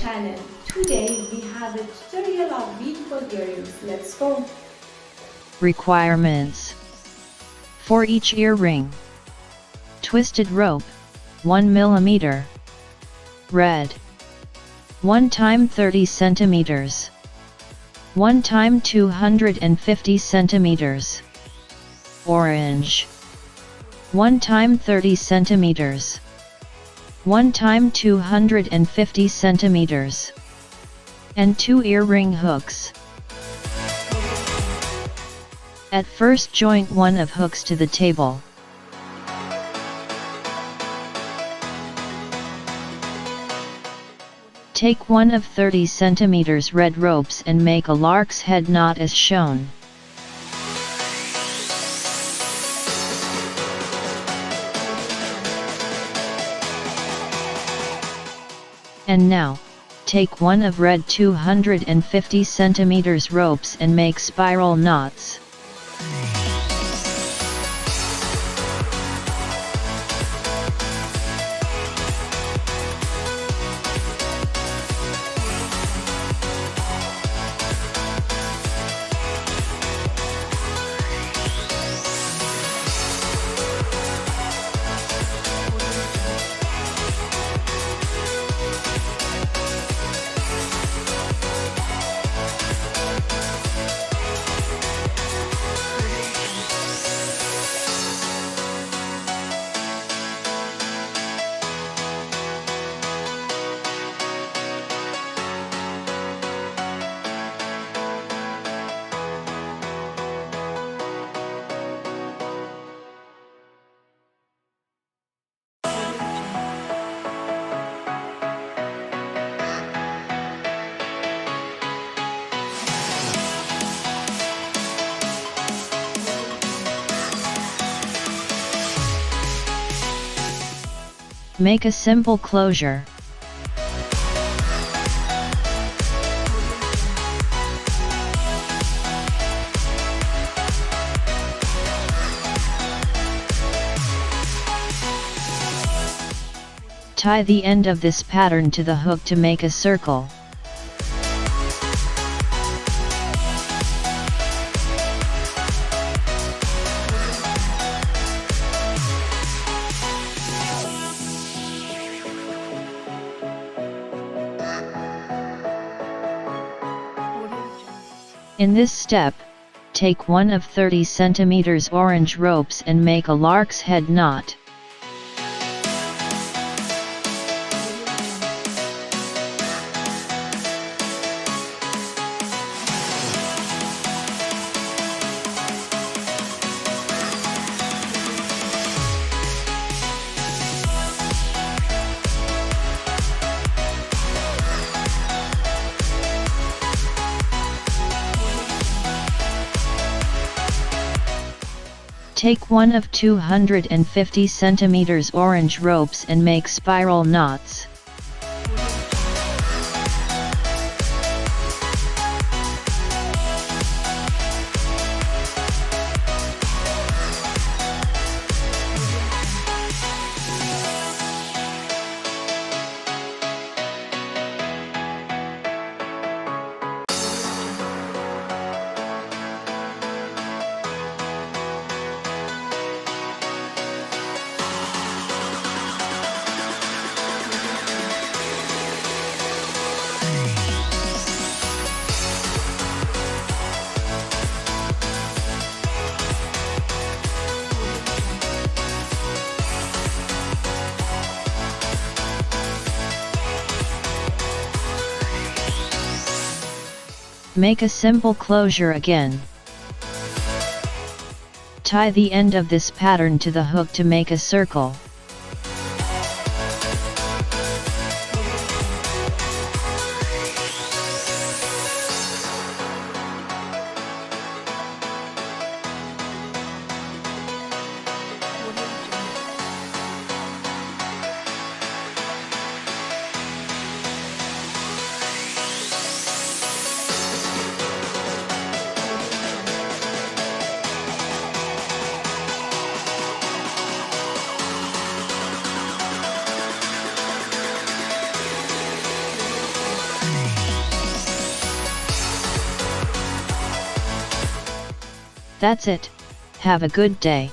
channel. Today we have a tutorial of beautiful earrings. Let's go! Requirements. For each earring: twisted rope, 1 mm, red, 1 time 30 cm, 1 time 250 cm, orange, 1 time 30 cm, 1 time 250 cm, and 2 earring hooks. At first joint one of hooks to the table. Take one of 30 cm red ropes and make a lark's head knot as shown. And now, take one of red 250 cm ropes and make spiral knots. Make a simple closure. Tie the end of this pattern to the hook to make a circle. In this step, take one of 30 cm orange ropes and make a lark's head knot. Take one of 250 cm orange ropes and make spiral knots. Make a simple closure again. Tie the end of this pattern to the hook to make a circle. That's it. Have a good day.